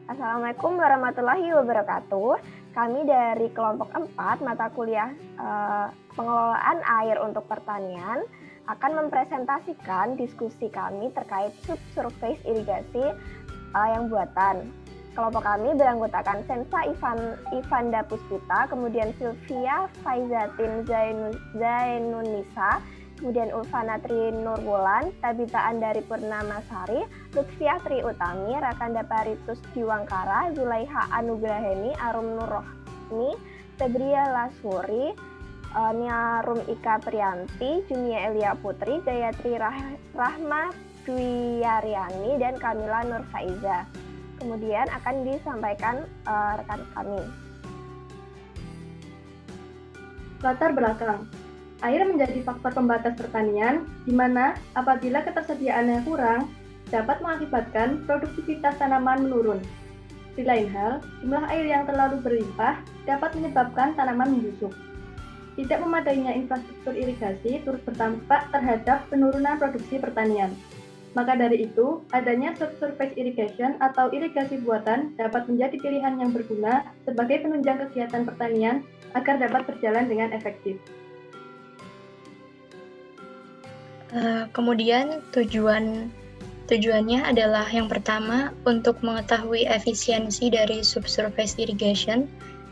Assalamualaikum warahmatullahi wabarakatuh. Kami dari kelompok 4 mata kuliah pengelolaan air untuk pertanian akan mempresentasikan diskusi kami terkait subsurface irigasi yang buatan. Kelompok kami beranggotakan Sensa Ivanda Puspita, kemudian Sylvia Faizatin Zainunisa, kemudian Ulfana Tri Nurwulan, Tabita Andari Purnamasari, Lutfiah Tri Utami, Rakanda Paritus Diwangkara, Zulaiha Anugraheni, Arum Nurrohmi, Febria Laswuri, Nia Rum Ika Priyanti, Jumia Elia Putri, Gayatri Rahma Dwiyaryani, dan Kamila Nur Faiza. Kemudian akan disampaikan rekan kami. Latar belakang. Air menjadi faktor pembatas pertanian, di mana apabila ketersediaannya kurang, dapat mengakibatkan produktivitas tanaman menurun. Di lain hal, jumlah air yang terlalu berlimpah dapat menyebabkan tanaman membusuk. Tidak memadainya infrastruktur irigasi turut berdampak terhadap penurunan produksi pertanian. Maka dari itu, adanya subsurface irrigation atau irigasi buatan dapat menjadi pilihan yang berguna sebagai penunjang kegiatan pertanian agar dapat berjalan dengan efektif. Kemudian tujuannya adalah yang pertama untuk mengetahui efisiensi dari subsurface irrigation,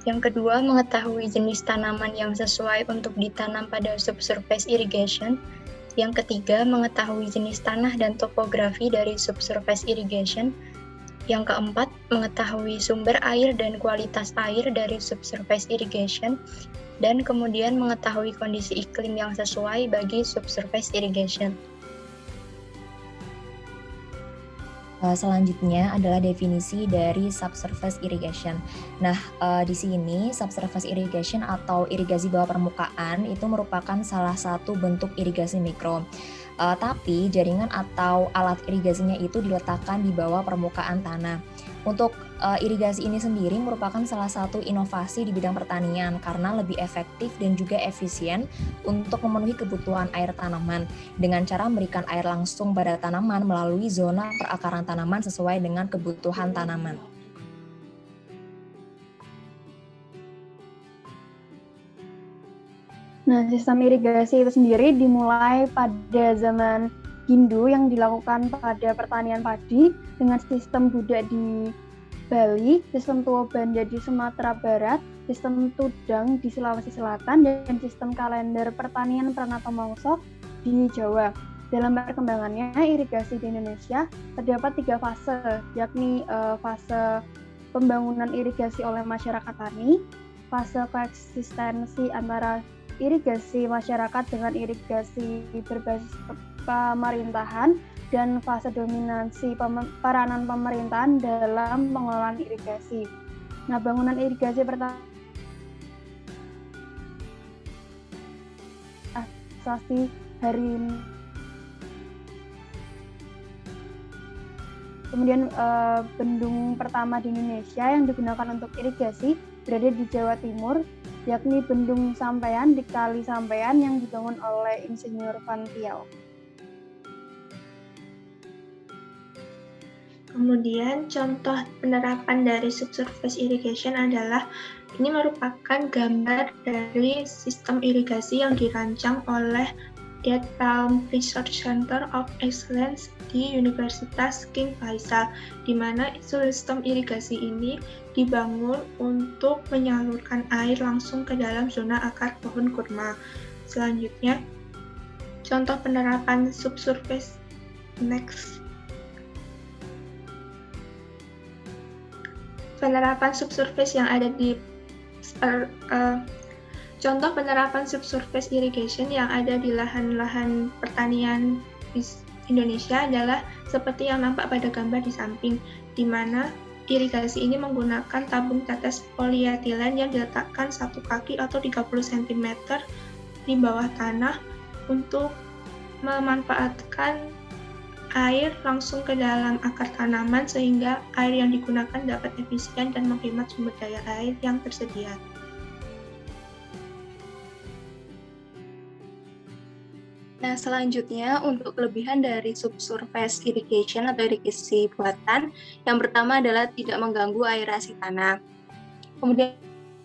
yang kedua mengetahui jenis tanaman yang sesuai untuk ditanam pada subsurface irrigation, yang ketiga mengetahui jenis tanah dan topografi dari subsurface irrigation, yang keempat mengetahui sumber air dan kualitas air dari subsurface irrigation, dan kemudian mengetahui kondisi iklim yang sesuai bagi subsurface irrigation. Selanjutnya adalah definisi dari subsurface irrigation. Nah, di sini subsurface irrigation atau irigasi bawah permukaan itu merupakan salah satu bentuk irigasi mikro. Tapi jaringan atau alat irigasinya itu diletakkan di bawah permukaan tanah. Untuk irigasi ini sendiri merupakan salah satu inovasi di bidang pertanian karena lebih efektif dan juga efisien untuk memenuhi kebutuhan air tanaman dengan cara memberikan air langsung pada tanaman melalui zona perakaran tanaman sesuai dengan kebutuhan tanaman. Nah, sistem irigasi itu sendiri dimulai pada zaman Hindu yang dilakukan pada pertanian padi dengan sistem budak di Bali, sistem Tuo Banda di Sumatera Barat, sistem Tudang di Sulawesi Selatan, dan sistem kalender pertanian Pranata Mongso di Jawa. Dalam perkembangannya, irigasi di Indonesia terdapat 3 fase, yakni fase pembangunan irigasi oleh masyarakat tani, fase koeksistensi antara irigasi masyarakat dengan irigasi berbasis pemerintahan, dan fase dominasi peranan pemerintahan dalam pengelolaan irigasi. Nah, bangunan irigasi pertama asasi hari ini. Kemudian bendung pertama di Indonesia yang digunakan untuk irigasi berada di Jawa Timur, yakni Bendung Sampean di Kali Sampean yang dibangun oleh Insinyur Van Tiel. Kemudian contoh penerapan dari subsurface irrigation adalah ini merupakan gambar dari sistem irigasi yang dirancang oleh Dead Palm Research Center of Excellence di Universitas King Faisal, di mana sistem irigasi ini dibangun untuk menyalurkan air langsung ke dalam zona akar pohon kurma. Selanjutnya, contoh penerapan subsurface next. Penerapan subsurface yang ada di contoh penerapan subsurface irrigation yang ada di lahan-lahan pertanian di Indonesia adalah seperti yang nampak pada gambar di samping, di mana irigasi ini menggunakan tabung tetes polietilen yang diletakkan 1 kaki atau 30 cm di bawah tanah untuk memanfaatkan air langsung ke dalam akar tanaman sehingga air yang digunakan dapat efisien dan menghemat sumber daya air yang tersedia. Nah, selanjutnya untuk kelebihan dari subsurface irrigation atau irigasi buatan, yang pertama adalah tidak mengganggu aerasi tanah. Kemudian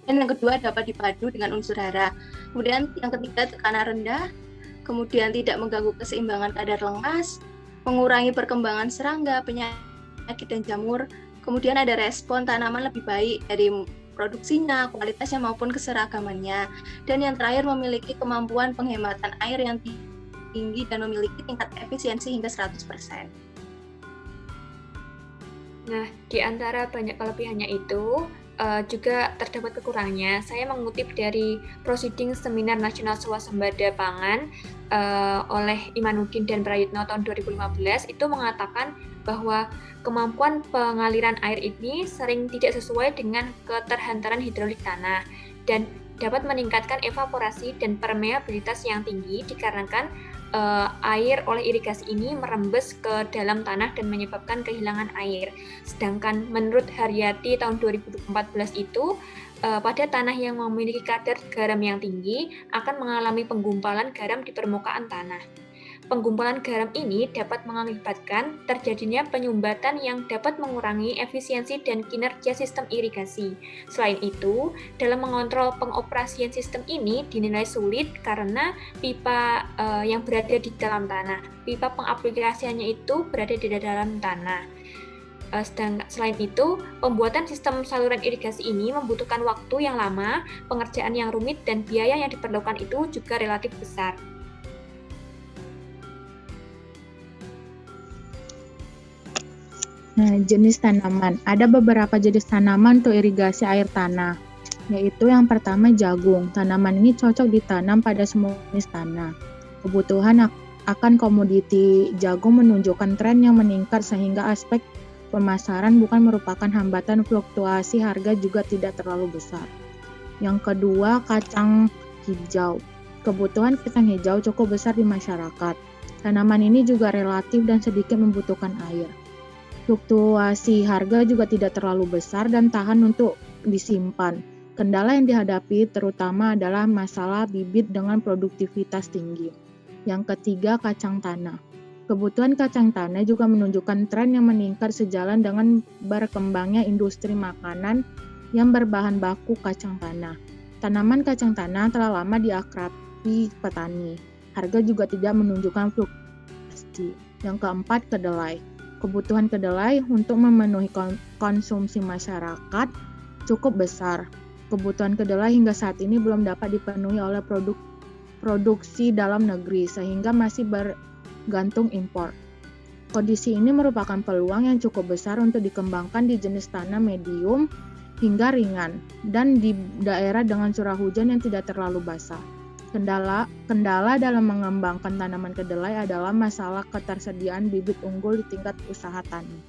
yang kedua dapat dipadu dengan unsur hara. Kemudian yang ketiga tekanan rendah, kemudian tidak mengganggu keseimbangan kadar lengas, mengurangi perkembangan serangga, penyakit dan jamur. Kemudian ada respon tanaman lebih baik dari produksinya, kualitasnya maupun keseragamannya. Dan yang terakhir memiliki kemampuan penghematan air yang tinggi dan memiliki tingkat efisiensi hingga 100%. Nah, di antara banyak kelebihannya itu, juga terdapat kekurangannya. Saya mengutip dari Proceedings Seminar Nasional Swasembada Pangan oleh Imanuddin dan Prayitno tahun 2015, itu mengatakan bahwa kemampuan pengaliran air ini sering tidak sesuai dengan keterhantaran hidrolik tanah dan dapat meningkatkan evaporasi dan permeabilitas yang tinggi dikarenakan air oleh irigasi ini merembes ke dalam tanah dan menyebabkan kehilangan air. Sedangkan menurut Haryati tahun 2014 itu, pada tanah yang memiliki kadar garam yang tinggi akan mengalami penggumpalan garam di permukaan tanah. Penggumpalan garam ini dapat mengakibatkan terjadinya penyumbatan yang dapat mengurangi efisiensi dan kinerja sistem irigasi. Selain itu, dalam mengontrol pengoperasian sistem ini dinilai sulit karena pipa yang berada di dalam tanah. Pipa pengaplikasiannya itu berada di dalam tanah. Selain itu, pembuatan sistem saluran irigasi ini membutuhkan waktu yang lama, pengerjaan yang rumit, dan biaya yang diperlukan itu juga relatif besar. Nah, jenis tanaman. Ada beberapa jenis tanaman untuk irigasi air tanah, yaitu yang pertama jagung. Tanaman ini cocok ditanam pada semua jenis tanah. Kebutuhan akan komoditi jagung menunjukkan tren yang meningkat sehingga aspek pemasaran bukan merupakan hambatan, fluktuasi harga juga tidak terlalu besar. Yang kedua, kacang hijau. Kebutuhan kacang hijau cukup besar di masyarakat. Tanaman ini juga relatif dan sedikit membutuhkan air. Fluktuasi harga juga tidak terlalu besar dan tahan untuk disimpan. Kendala yang dihadapi terutama adalah masalah bibit dengan produktivitas tinggi. Yang ketiga, kacang tanah. Kebutuhan kacang tanah juga menunjukkan tren yang meningkat sejalan dengan berkembangnya industri makanan yang berbahan baku kacang tanah. Tanaman kacang tanah telah lama diakrabi petani. Harga juga tidak menunjukkan fluktuasi. Yang keempat, kedelai. Kebutuhan kedelai untuk memenuhi konsumsi masyarakat cukup besar. Kebutuhan kedelai hingga saat ini belum dapat dipenuhi oleh produksi dalam negeri, sehingga masih bergantung impor. Kondisi ini merupakan peluang yang cukup besar untuk dikembangkan di jenis tanah medium hingga ringan, dan di daerah dengan curah hujan yang tidak terlalu basah. Kendala dalam mengembangkan tanaman kedelai adalah masalah ketersediaan bibit unggul di tingkat usaha tani.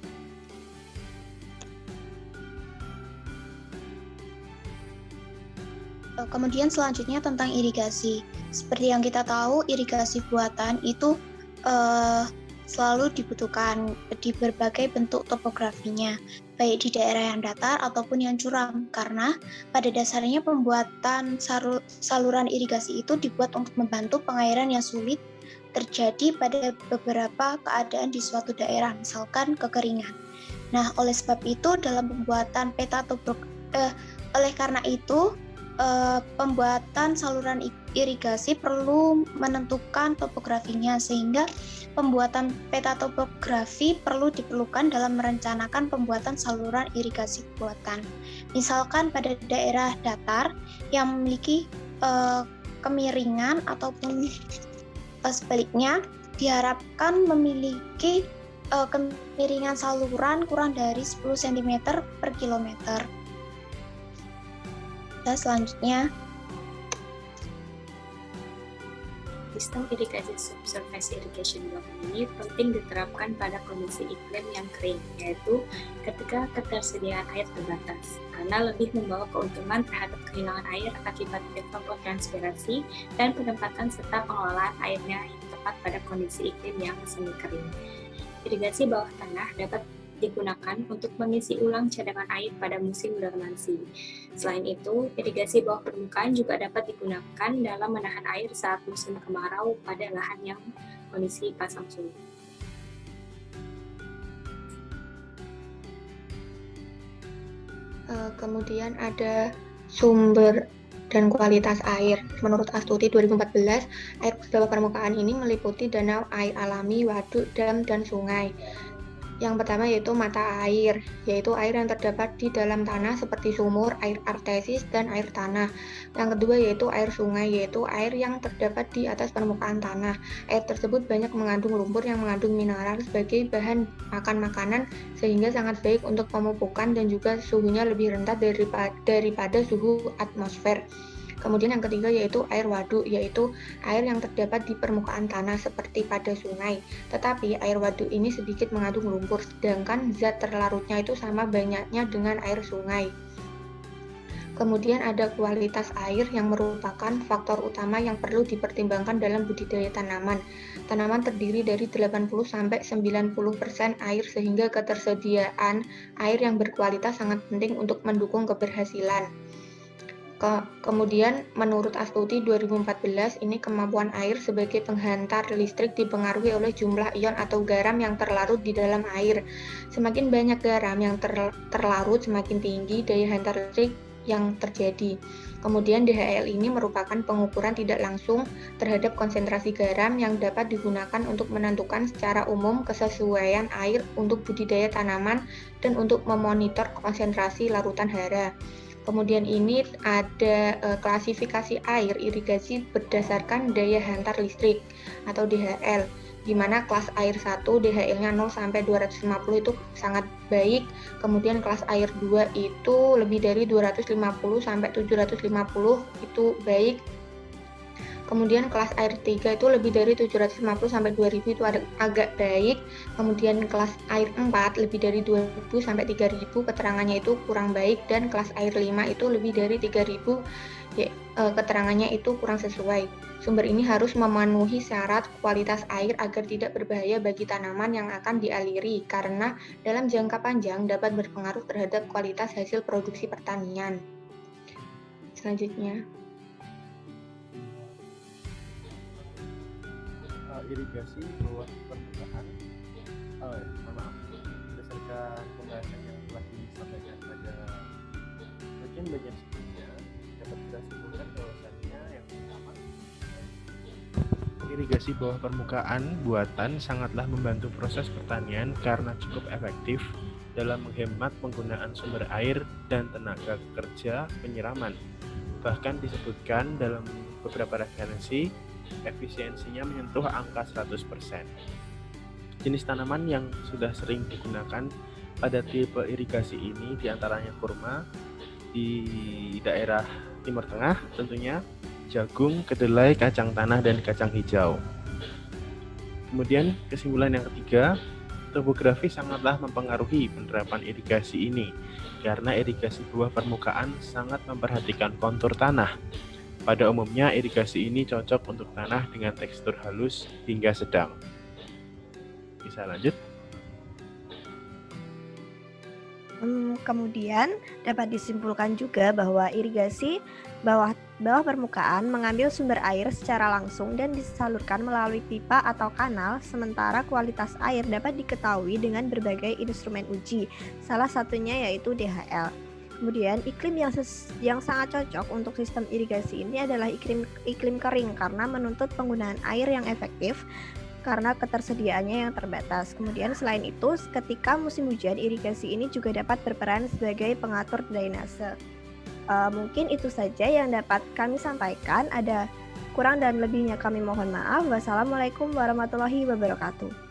Kemudian selanjutnya tentang irigasi. Seperti yang kita tahu, irigasi buatan itu selalu dibutuhkan di berbagai bentuk topografinya, baik di daerah yang datar ataupun yang curam, karena pada dasarnya pembuatan saluran irigasi itu dibuat untuk membantu pengairan yang sulit terjadi pada beberapa keadaan di suatu daerah, misalkan kekeringan. Nah, oleh sebab itu dalam pembuatan oleh karena itu pembuatan saluran irigasi perlu menentukan topografinya, sehingga pembuatan peta topografi diperlukan dalam merencanakan pembuatan saluran irigasi buatan. Misalkan pada daerah datar yang memiliki kemiringan ataupun sebaliknya diharapkan memiliki kemiringan saluran kurang dari 10 cm per kilometer. Dan selanjutnya, sistem irigasi subsurface irrigation buatan ini penting diterapkan pada kondisi iklim yang kering, yaitu ketika ketersediaan air terbatas, karena lebih membawa keuntungan terhadap kehilangan air akibat evapotranspirasi dan penempatan serta pengelolaan airnya yang tepat pada kondisi iklim yang semi kering. Irigasi bawah tanah dapat digunakan untuk mengisi ulang cadangan air pada musim dormansi. Selain itu, irigasi bawah permukaan juga dapat digunakan dalam menahan air saat musim kemarau pada lahan yang kondisi pasang surut. Kemudian ada sumber dan kualitas air. Menurut Astuti 2014, air bawah permukaan ini meliputi danau, air alami, waduk, dam, dan sungai. Yang pertama yaitu mata air, yaitu air yang terdapat di dalam tanah seperti sumur, air artesis, dan air tanah. Yang kedua yaitu air sungai, yaitu air yang terdapat di atas permukaan tanah. Air tersebut banyak mengandung lumpur yang mengandung mineral sebagai bahan makan makanan, sehingga sangat baik untuk pemupukan dan juga suhunya lebih rendah daripada suhu atmosfer. Kemudian yang ketiga yaitu air waduk, yaitu air yang terdapat di permukaan tanah seperti pada sungai. Tetapi air waduk ini sedikit mengandung lumpur, sedangkan zat terlarutnya itu sama banyaknya dengan air sungai. Kemudian ada kualitas air yang merupakan faktor utama yang perlu dipertimbangkan dalam budidaya tanaman. Tanaman terdiri dari 80-90% air, sehingga ketersediaan air yang berkualitas sangat penting untuk mendukung keberhasilan. Kemudian menurut Astuti 2014, ini kemampuan air sebagai penghantar listrik dipengaruhi oleh jumlah ion atau garam yang terlarut di dalam air. Semakin banyak garam yang terlarut, semakin tinggi daya hantar listrik yang terjadi. Kemudian DHL ini merupakan pengukuran tidak langsung terhadap konsentrasi garam yang dapat digunakan untuk menentukan secara umum kesesuaian air untuk budidaya tanaman dan untuk memonitor konsentrasi larutan hara. Kemudian ini ada klasifikasi air irigasi berdasarkan daya hantar listrik atau DHL, di mana kelas air 1 DHL-nya 0 sampai 250 itu sangat baik. Kemudian kelas air 2 itu lebih dari 250 sampai 750 itu baik. Kemudian kelas air 3 itu lebih dari 750 sampai 2000 itu agak baik. Kemudian kelas air 4 lebih dari 2000 sampai 3000 keterangannya itu kurang baik, dan kelas air 5 itu lebih dari 3000 keterangannya itu kurang sesuai. Sumber ini harus memenuhi syarat kualitas air agar tidak berbahaya bagi tanaman yang akan dialiri, karena dalam jangka panjang dapat berpengaruh terhadap kualitas hasil produksi pertanian. Selanjutnya, irigasi bawah permukaan. Berdasarkan pembahasan yang telah disampaikan pada bagian-bagian sebelumnya, dapat kita simpulkan bahwasannya yang pertama, irigasi bawah permukaan buatan sangatlah membantu proses pertanian karena cukup efektif dalam menghemat penggunaan sumber air dan tenaga kerja penyiraman. Bahkan disebutkan dalam beberapa referensi, efisiensinya menyentuh angka 100%. Jenis tanaman yang sudah sering digunakan pada tipe irigasi ini diantaranya kurma, di daerah Timur Tengah tentunya jagung, kedelai, kacang tanah, dan kacang hijau. Kemudian kesimpulan yang ketiga, topografi sangatlah mempengaruhi penerapan irigasi ini karena irigasi bawah permukaan sangat memperhatikan kontur tanah. Pada umumnya, irigasi ini cocok untuk tanah dengan tekstur halus hingga sedang. Bisa lanjut? Kemudian dapat disimpulkan juga bahwa irigasi bawah permukaan mengambil sumber air secara langsung dan disalurkan melalui pipa atau kanal, sementara kualitas air dapat diketahui dengan berbagai instrumen uji, salah satunya yaitu DHL. Kemudian iklim yang sangat cocok untuk sistem irigasi ini adalah iklim kering karena menuntut penggunaan air yang efektif karena ketersediaannya yang terbatas. Kemudian selain itu, ketika musim hujan, irigasi ini juga dapat berperan sebagai pengatur drainase. Mungkin itu saja yang dapat kami sampaikan. Ada kurang dan lebihnya kami mohon maaf. Wassalamualaikum warahmatullahi wabarakatuh.